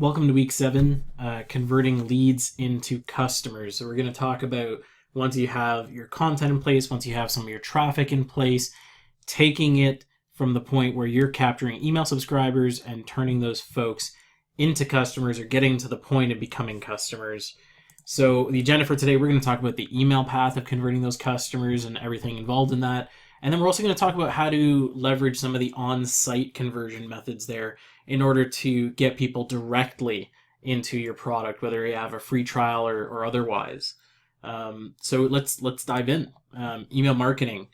Welcome to week 7, converting leads into customers. So we're going to talk about once you have your content in place, once you have some of your traffic in place, taking it from the point where you're capturing email subscribers and turning those folks into customers or getting to the point of becoming customers. So the agenda for today, we're going to talk about the email path of converting those customers and everything involved in that. And then we're also going to talk about how to leverage some of the on-site conversion methods there in order to get people directly into your product, whether you have a free trial or otherwise. So let's dive in. Email marketing,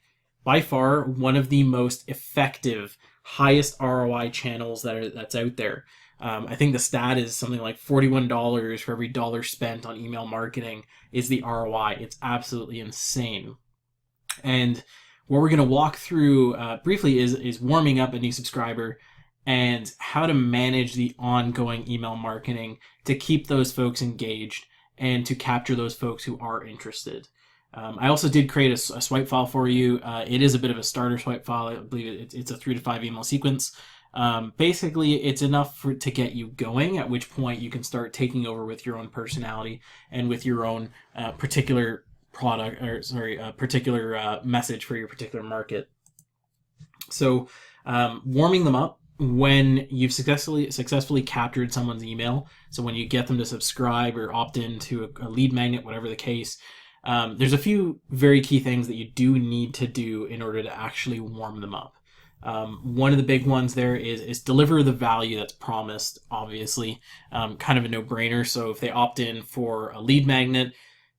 by far one of the most effective, highest ROI channels that's out there. I think the stat is something like $41 for every dollar spent on email marketing is the ROI. It's absolutely insane. And what we're going to walk through briefly is warming up a new subscriber and how to manage the ongoing email marketing to keep those folks engaged and to capture those folks who are interested. I also did create a swipe file for you. It is a bit of a starter swipe file. I believe it's a 3 to 5 email sequence. Basically, it's enough to get you going, at which point you can start taking over with your own personality and with your own particular product, or sorry, a particular message for your particular market. So warming them up when you've successfully captured someone's email. So when you get them to subscribe or opt into a lead magnet, whatever the case, there's a few very key things that you do need to do in order to actually warm them up. One of the big ones there is deliver the value that's promised, obviously. Kind of a no-brainer. So if they opt in for a lead magnet,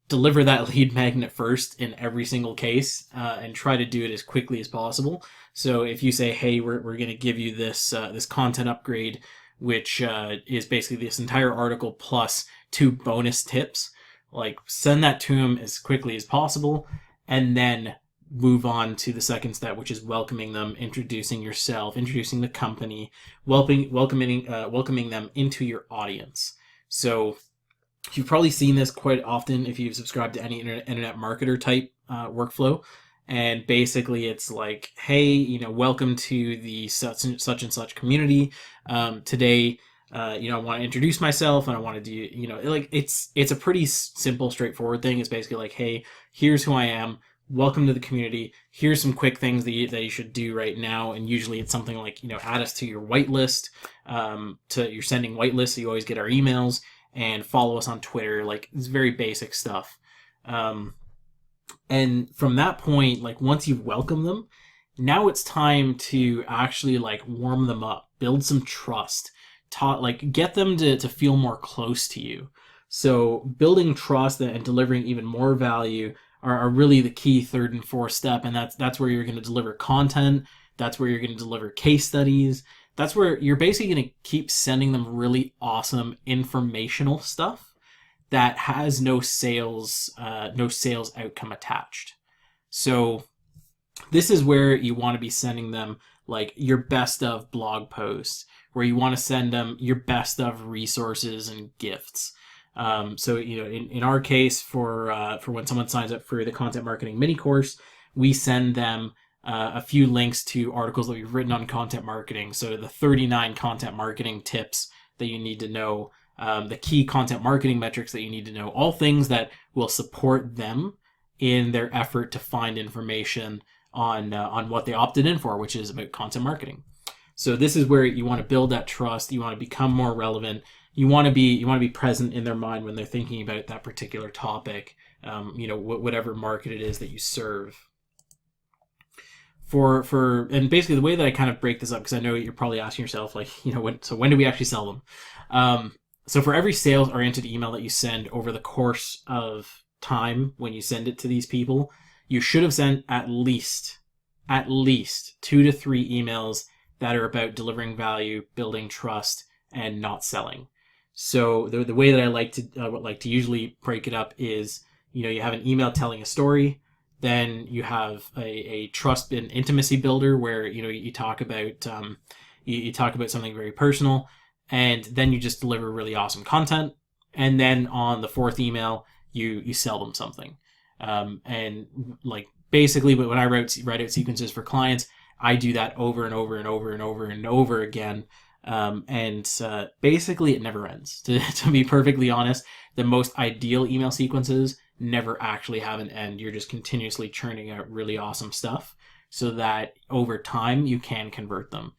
deliver that lead magnet first in every single case, and try to do it as quickly as possible. So if you say, hey, we're going to give you this content upgrade, which is basically this entire article plus 2 bonus tips, like send that to them as quickly as possible, and then move on to the second step, which is welcoming them, introducing yourself, introducing the company, welcoming them into your audience. So you've probably seen this quite often if you've subscribed to any internet marketer type workflow. And basically it's like, hey, welcome to the such and such community. Today, I want to introduce myself and I want to do, it's a pretty simple, straightforward thing. It's basically like, hey, here's who I am. Welcome to the community. Here's some quick things that you should do right now. And usually it's something like, add us to your whitelist, to your sending whitelist. So you always get our emails. And follow us on Twitter. Like, it's very basic stuff. And from that point, like, once you've welcomed them, now it's time to actually warm them up, build some trust, get them to feel more close to you. So building trust and delivering even more value are really the key third and fourth step. And that's where you're going to deliver content. That's where you're going to deliver case studies. That's where you're basically going to keep sending them really awesome informational stuff that has no sales outcome attached. So this is where you want to be sending them like your best of blog posts, where you want to send them your best of resources and gifts. So in our case, for when someone signs up for the content marketing mini course, we send them a few links to articles that we've written on content marketing. So the 39 content marketing tips that you need to know, the key content marketing metrics that you need to know, all things that will support them in their effort to find information on what they opted in for, which is about content marketing. So this is where you want to build that trust. You want to become more relevant. You want to be present in their mind when they're thinking about that particular topic, whatever market it is that you serve. And basically the way that I kind of break this up, because I know you're probably asking yourself, when do we actually sell them? So for every sales-oriented email that you send over the course of time when you send it to these people, you should have sent at least 2 to 3 emails that are about delivering value, building trust, and not selling. So the way that I like to usually break it up is, you have an email telling a story. Then you have a trust and intimacy builder where you talk about something very personal, and then you just deliver really awesome content. And then on the 4th email, you sell them something. And basically, when I write out sequences for clients, I do that over and over and over and over and over again Basically it never ends. To be perfectly honest, the most ideal email sequences never actually have an end. You're just continuously churning out really awesome stuff so that over time you can convert them.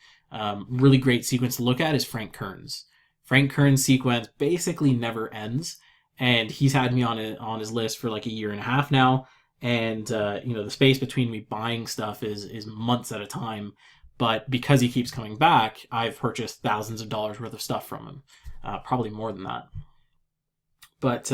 Really great sequence to look at is Frank Kern's. Frank Kern's sequence basically never ends, and he's had me on his list for like a year and a half now. And the space between me buying stuff is months at a time. But because he keeps coming back, I've purchased thousands of dollars worth of stuff from him, probably more than that. But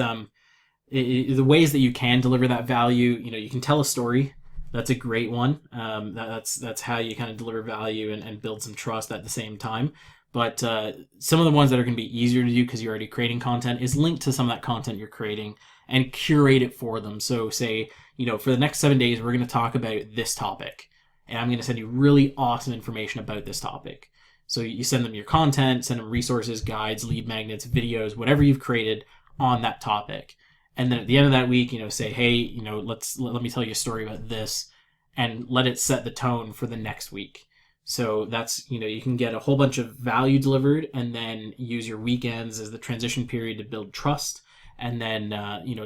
the ways that you can deliver that value, you can tell a story. That's a great one. That's how you kind of deliver value and build some trust at the same time. But some of the ones that are going to be easier to do because you're already creating content is link to some of that content you're creating and curate it for them. So say, for the next 7 days, we're going to talk about this topic. And I'm going to send you really awesome information about this topic. So you send them your content, send them resources, guides, lead magnets, videos, whatever you've created on that topic. And then at the end of that week, say, hey, let me tell you a story about this, and let it set the tone for the next week. So that's, you can get a whole bunch of value delivered and then use your weekends as the transition period to build trust. And then,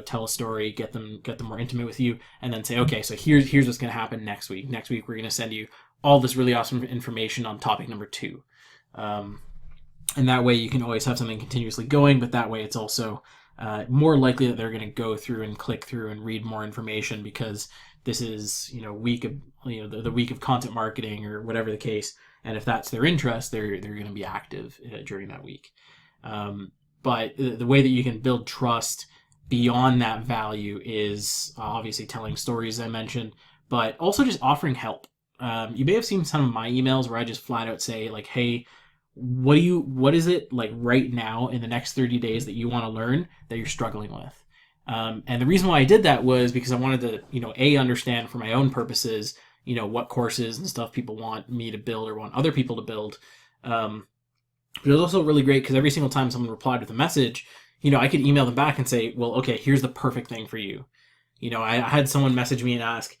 tell a story, get them more intimate with you, and then say, okay, so here's what's going to happen next week. Next week, we're going to send you all this really awesome information on topic number 2. And that way you can always have something continuously going, but that way it's also more likely that they're going to go through and click through and read more information because this is, week of, the week of content marketing or whatever the case. And if that's their interest, they're going to be active during that week. But the way that you can build trust beyond that value is obviously telling stories, I mentioned, but also just offering help. You may have seen some of my emails where I just flat out say like, hey, what is it like right now in the next 30 days that you want to learn that you're struggling with? And the reason why I did that was because I wanted to, understand for my own purposes, what courses and stuff people want me to build or want other people to build. But it was also really great because every single time someone replied with a message, I could email them back and say, well, okay, here's the perfect thing for you. I had someone message me and ask,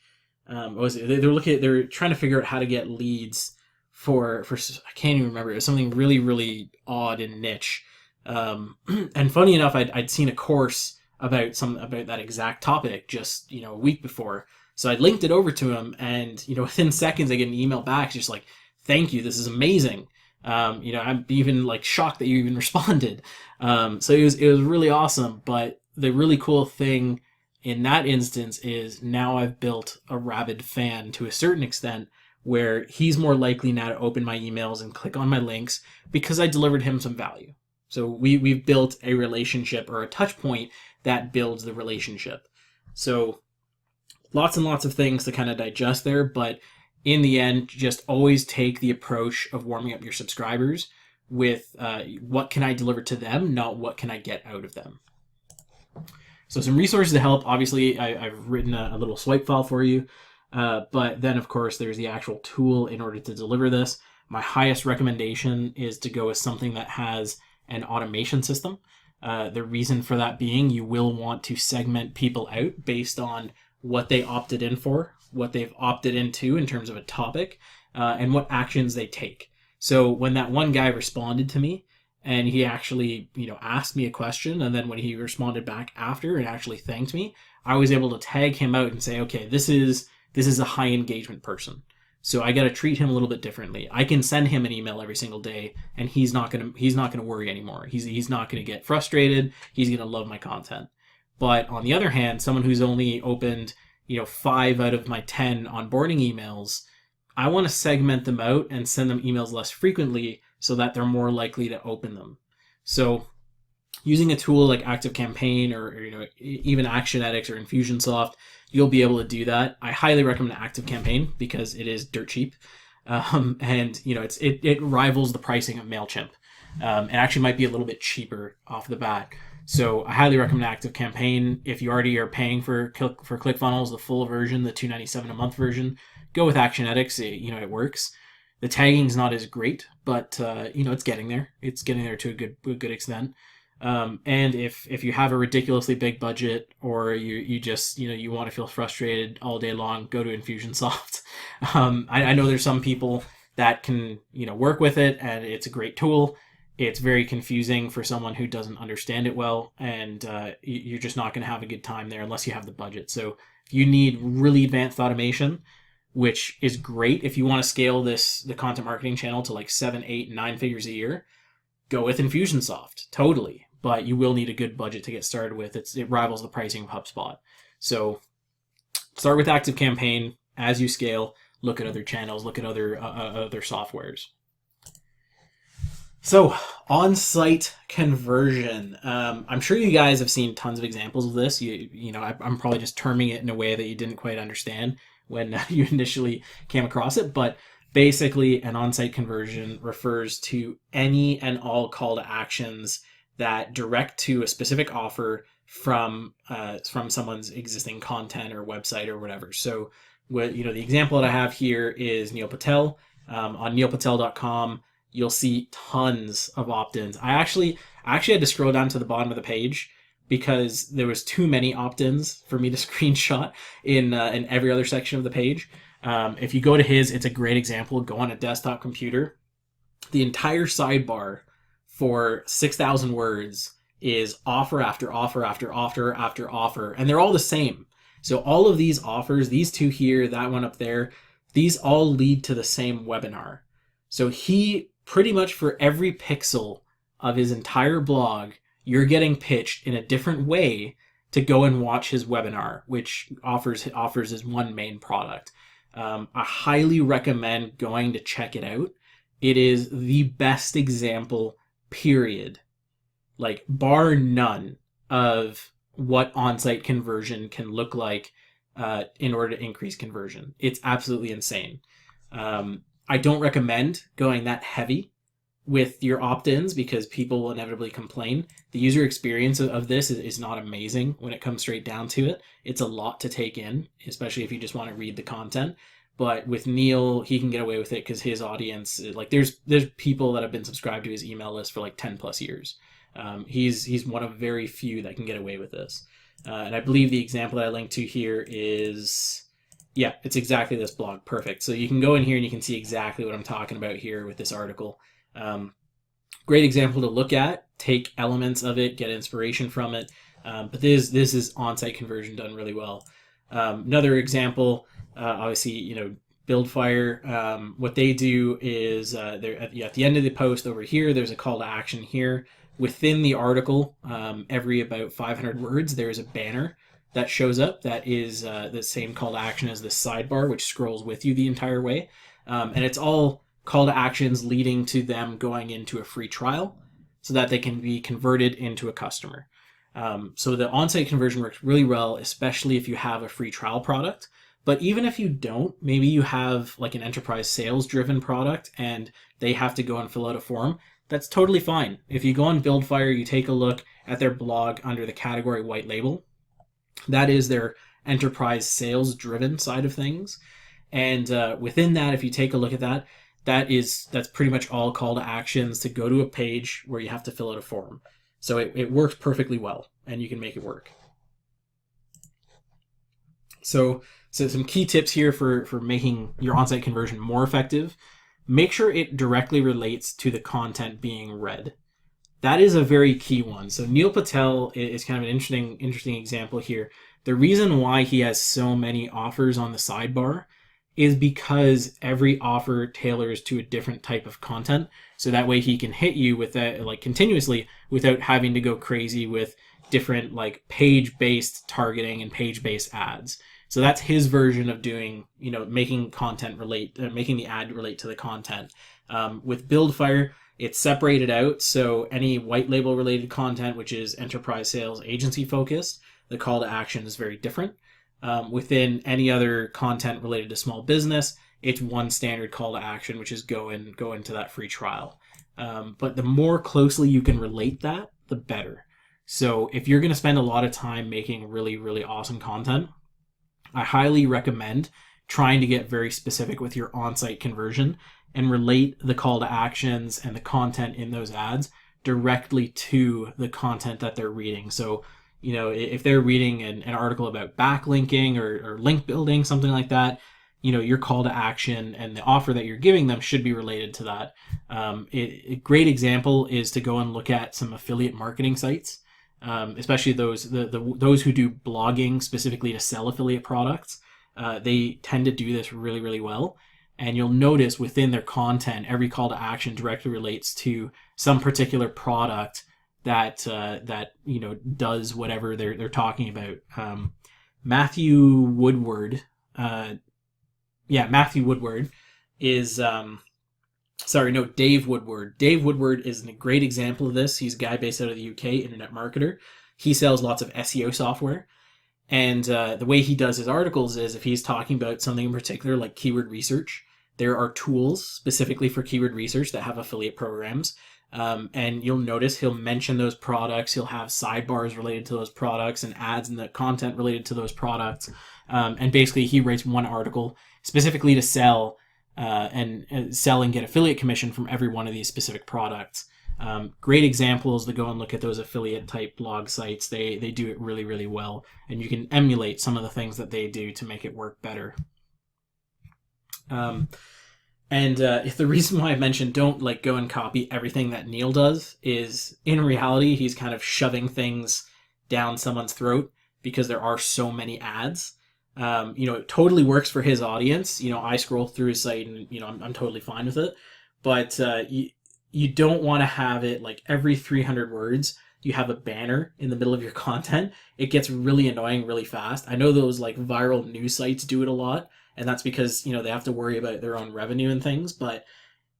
they were trying to figure out how to get leads for I can't even remember. It was something really, really odd and niche. And funny enough, I'd seen a course about that exact topic just, a week before. So I linked it over to him and, within seconds I get an email back just like, thank you, this is amazing. I'm even like shocked that you even responded. So it was really awesome. But the really cool thing in that instance is now I've built a rabid fan to a certain extent where he's more likely now to open my emails and click on my links because I delivered him some value. So we've built a relationship or a touch point that builds the relationship. So lots and lots of things to kind of digest there, but in the end, just always take the approach of warming up your subscribers with what can I deliver to them, not what can I get out of them. So some resources to help. Obviously, I've written a little swipe file for you. But then, of course, there's the actual tool in order to deliver this. My highest recommendation is to go with something that has an automation system. The reason for that being you will want to segment people out based on what they opted in for, what they've opted into in terms of a topic, and what actions they take. So when that one guy responded to me and he actually, asked me a question, and then when he responded back after and actually thanked me, I was able to tag him out and say, okay, this is a high engagement person. So I got to treat him a little bit differently. I can send him an email every single day and he's not going to worry anymore. He's not going to get frustrated. He's going to love my content. But on the other hand, someone who's only opened, 5 out of my 10 onboarding emails, I want to segment them out and send them emails less frequently so that they're more likely to open them. So using a tool like ActiveCampaign or even ActionEdX or Infusionsoft, you'll be able to do that. I highly recommend ActiveCampaign because it is dirt cheap, and it rivals the pricing of Mailchimp. It actually might be a little bit cheaper off the bat. So I highly recommend ActiveCampaign. If you already are paying for ClickFunnels, the full version, the $297 a month version, go with ActionEdX. It works. The tagging is not as great, but it's getting there. It's getting there to a good extent. And if you have a ridiculously big budget or you just you want to feel frustrated all day long, go to Infusionsoft. I know there's some people that can, work with it, and it's a great tool. It's very confusing for someone who doesn't understand it well, and you're just not going to have a good time there unless you have the budget. So if you need really advanced automation, which is great if you want to scale the content marketing channel to like 7, 8, 9 figures a year, go with Infusionsoft, totally. But you will need a good budget to get started with. It rivals the pricing of HubSpot. So start with ActiveCampaign. As you scale, look at other channels, look at other softwares. So on-site conversion. I'm sure you guys have seen tons of examples of this. I'm probably just terming it in a way that you didn't quite understand when you initially came across it, but basically an on-site conversion refers to any and all call to actions that direct to a specific offer from someone's existing content or website or whatever. So the example that I have here is Neil Patel. On neilpatel.com, you'll see tons of opt-ins. I actually had to scroll down to the bottom of the page because there was too many opt-ins for me to screenshot in every other section of the page. If you go to his, it's a great example. Go on a desktop computer. The entire sidebar for 6,000 words is offer after offer after offer after offer, and they're all the same. So all of these offers, these two here, that one up there, these all lead to the same webinar. So he pretty much for every pixel of his entire blog, you're getting pitched in a different way to go and watch his webinar, which offers his one main product. I highly recommend going to check it out. It is the best example, period, like bar none, of what on-site conversion can look like in order to increase conversion. It's absolutely insane. I don't recommend going that heavy with your opt-ins because people will inevitably complain. The user experience of this is not amazing when it comes straight down to it. It's a lot to take in, especially if you just want to read the content. But with Neil, he can get away with it because his audience, like there's people that have been subscribed to his email list for like 10 plus years. He's one of very few that can get away with this. And I believe the example that I linked to here is, yeah, it's exactly this blog. Perfect. So you can go in here and you can see exactly what I'm talking about here with this article. Great example to look at, take elements of it, get inspiration from it. But this is on-site conversion done really well. Another example, obviously, Buildfire, what they do is they're at the end of the post over here, there's a call to action here. Within the article, every about 500 words, there is a banner that shows up that is the same call to action as the sidebar, which scrolls with you the entire way. And it's all call to actions leading to them going into a free trial so that they can be converted into a customer. So the on-site conversion works really well, especially if you have a free trial product. But even if you don't, maybe you have like an enterprise sales driven product and they have to go and fill out a form. That's totally fine. If you go on Buildfire, you take a look at their blog under the category white label. That is their enterprise sales driven side of things. And within that, if you take a look at that, that's pretty much all call to actions to go to a page where you have to fill out a form. So it works perfectly well, and you can make it work. So some key tips here for making your on-site conversion more effective. Make sure it directly relates to the content being read. That is a very key one. So Neil Patel is kind of an interesting example here. The reason why he has so many offers on the sidebar is because every offer tailors to a different type of content. So that way he can hit you with that like continuously without having to go crazy with different like page-based targeting and page-based ads. So that's his version of doing, making content making the ad relate to the content. With Buildfire, it's separated out. So any white label related content, which is enterprise sales agency focused, the call to action is very different. Within any other content related to small business, it's one standard call to action, which is go into that free trial. But the more closely you can relate that, the better. So if you're going to spend a lot of time making really, really awesome content, I highly recommend trying to get very specific with your on-site conversion and relate the call to actions and the content in those ads directly to the content that they're reading. So if they're reading an article about backlinking or link building, something like that, your call to action and the offer that you're giving them should be related to that. A great example is to go and look at some affiliate marketing sites, especially those those who do blogging specifically to sell affiliate products. They tend to do this really, really well. And you'll notice within their content, every call to action directly relates to some particular product that does whatever they're talking about. Matthew Woodward, Matthew Woodward is Dave Woodward. Dave Woodward is a great example of this. He's a guy based out of the UK, internet marketer. He sells lots of SEO software. And the way he does his articles is if he's talking about something in particular, like keyword research, there are tools specifically for keyword research that have affiliate programs. And you'll notice he'll mention those products. He'll have sidebars related to those products and ads in the content related to those products. And basically he writes one article specifically to sell and sell and get affiliate commission from every one of these specific products. Great examples to go and look at those affiliate type blog sites. They do it really, really well. And you can emulate some of the things that they do to make it work better. If the reason why I mentioned don't go and copy everything that Neil does is in reality, he's kind of shoving things down someone's throat because there are so many ads. It totally works for his audience. I scroll through his site and, I'm totally fine with it. But you don't want to have it like every 300 words, you have a banner in the middle of your content. It gets really annoying really fast. I know those viral news sites do it a lot. And that's because, they have to worry about their own revenue and things, but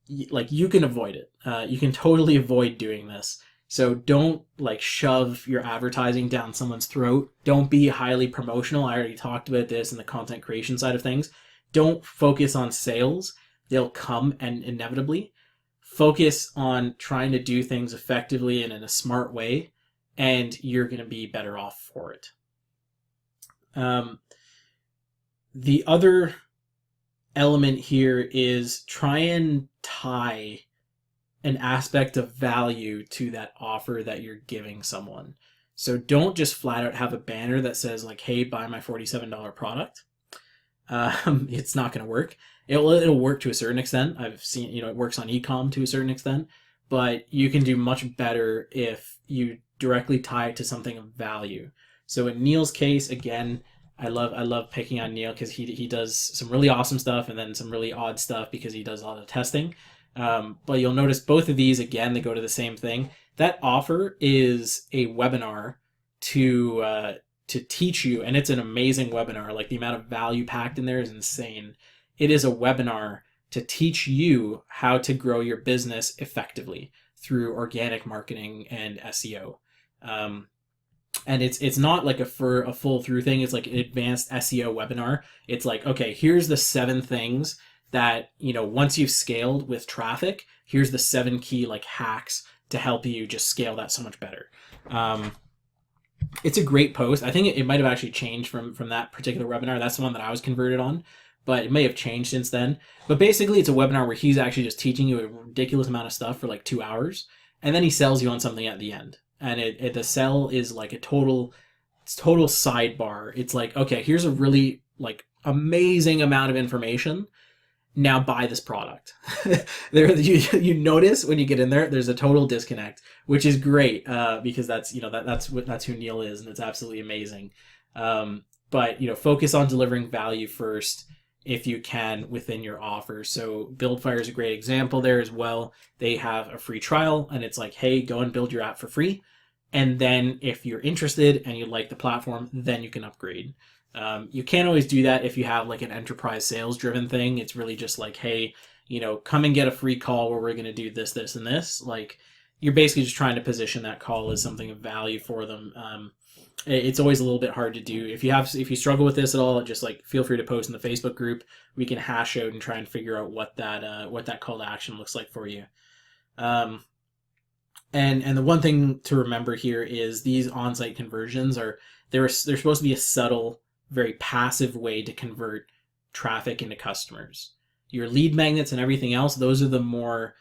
you can avoid it. You can totally avoid doing this. So don't shove your advertising down someone's throat. Don't be highly promotional. I already talked about this in the content creation side of things. Don't focus on sales. They'll come and inevitably. Focus on trying to do things effectively and in a smart way, and you're going to be better off for it. The other element here is try and tie an aspect of value to that offer that you're giving someone. So don't just flat out have a banner that says hey, buy my $47 product. It's not going to work. It'll work to a certain extent. I've seen, it works on e-com to a certain extent, but you can do much better if you directly tie it to something of value. So in Neil's case, again, I love picking on Neil because he does some really awesome stuff and then some really odd stuff because he does a lot of testing. But you'll notice both of these, again, they go to the same thing. That offer is a webinar to teach you, and it's an amazing webinar. The amount of value packed in there is insane. It is a webinar to teach you how to grow your business effectively through organic marketing and SEO. And it's not a full through thing. It's an advanced SEO webinar. It's okay, here's the 7 things that, once you've scaled with traffic, here's the 7 key hacks to help you just scale that so much better. It's a great post. I think it might have actually changed from that particular webinar. That's the one that I was converted on, but it may have changed since then. But basically it's a webinar where he's actually just teaching you a ridiculous amount of stuff for 2 hours, and then he sells you on something at the end. And the sell is a total sidebar. It's okay, here's a really amazing amount of information. Now buy this product. You notice when you get in there, there's a total disconnect, which is great because that's that's who Neil is, and it's absolutely amazing. But focus on delivering value first if you can within your offer. So BuildFire is a great example there as well. They have a free trial, and it's hey, go and build your app for free. And then if you're interested and you like the platform, then you can upgrade. You can't always do that if you have an enterprise sales driven thing. It's really just hey, come and get a free call where we're going to do this, this, and this. You're basically just trying to position that call as something of value for them. It's always a little bit hard to do. If you struggle with this at all, just feel free to post in the Facebook group. We can hash out and try and figure out what that call to action looks like for you. And the one thing to remember here is these on-site conversions they're supposed to be a subtle, very passive way to convert traffic into customers. Your lead magnets and everything else, those are the more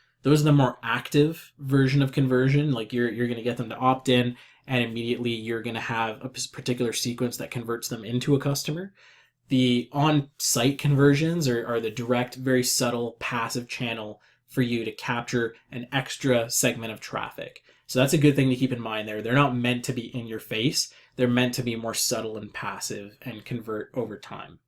active version of conversion. You're going to get them to opt in, and immediately you're going to have a particular sequence that converts them into a customer. The on-site conversions are the direct, very subtle, passive channel for you to capture an extra segment of traffic. So that's a good thing to keep in mind there. They're not meant to be in your face. They're meant to be more subtle and passive and convert over time.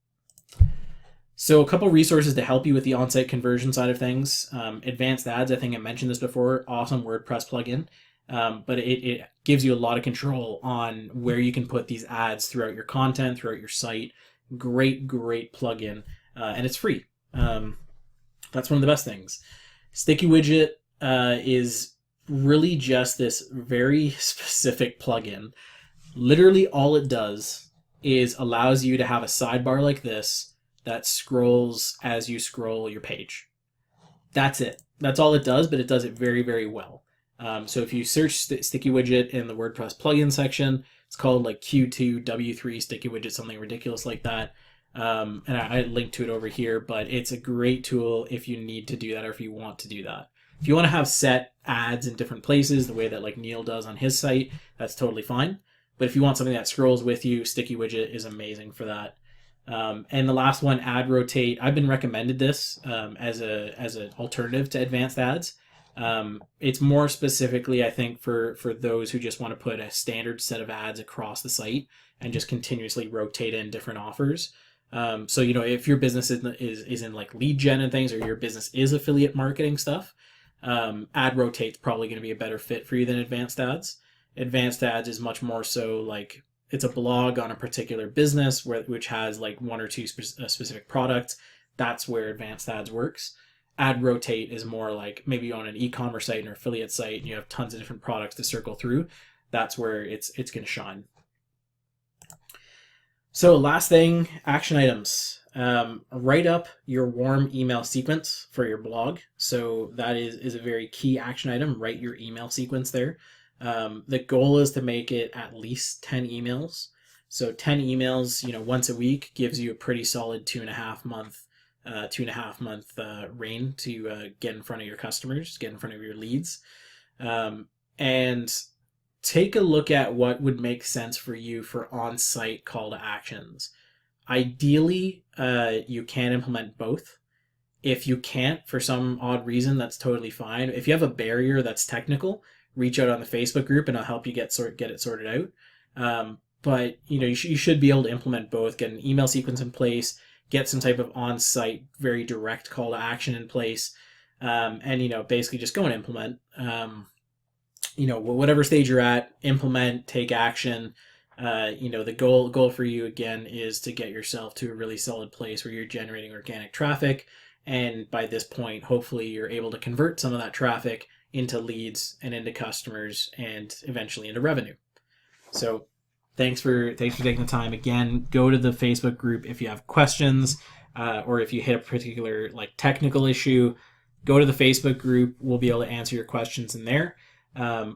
So a couple resources to help you with the on-site conversion side of things. Advanced Ads, I think I mentioned this before, awesome WordPress plugin. But it gives you a lot of control on where you can put these ads throughout your content, throughout your site. Great plugin, and it's free. That's one of the best things. Sticky Widget is really just this very specific plugin. Literally all it does is allows you to have a sidebar like this that scrolls as you scroll your page. That's it. That's all it does, but it does it very well. So if you search Sticky Widget in the WordPress plugin section, it's called like Q2 W3 Sticky Widget, something ridiculous like that. And I linked to it over here, but it's a great tool if you need to do that or if you want to do that. If you want to have set ads in different places, the way that like Neil does on his site, that's totally fine. But if you want something that scrolls with you, Sticky Widget is amazing for that. And the last one, Ad Rotate. I've been recommended this as an alternative to Advanced Ads. It's more specifically, I think, for those who just want to put a standard set of ads across the site and just continuously rotate in different offers. So, if your business is in like lead gen and things, or your business is affiliate marketing stuff, Ad Rotate's probably going to be a better fit for you than Advanced Ads. Advanced Ads is much more so like it's a blog on a particular business which has like one or two specific products. That's where Advanced Ads works. Ad Rotate is more like maybe on an e-commerce site or affiliate site and you have tons of different products to circle through. That's where it's going to shine. So last thing, action items. Write up your warm email sequence for your blog. So that is a very key action item. Write your email sequence there. The goal is to make it at least 10 emails. So 10 emails, once a week gives you a pretty solid 2.5 month reign to get in front of your customers, get in front of your leads. And take a look at what would make sense for you for on-site call to actions. Ideally, you can implement both. If you can't, for some odd reason, that's totally fine. If you have a barrier that's technical, reach out on the Facebook group and I'll help you get it sorted out. But you should be able to implement both, get an email sequence in place, get some type of on-site, very direct call to action in place, and basically just go and implement. Whatever stage you're at, implement, take action. The goal for you again is to get yourself to a really solid place where you're generating organic traffic, and by this point, hopefully, you're able to convert some of that traffic into leads and into customers and eventually into revenue. So thanks for taking the time. Again, go to the Facebook group if you have questions or if you hit a particular like technical issue. Go to the Facebook group. We'll be able to answer your questions in there.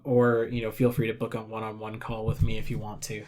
Or feel free to book a one-on-one call with me if you want to.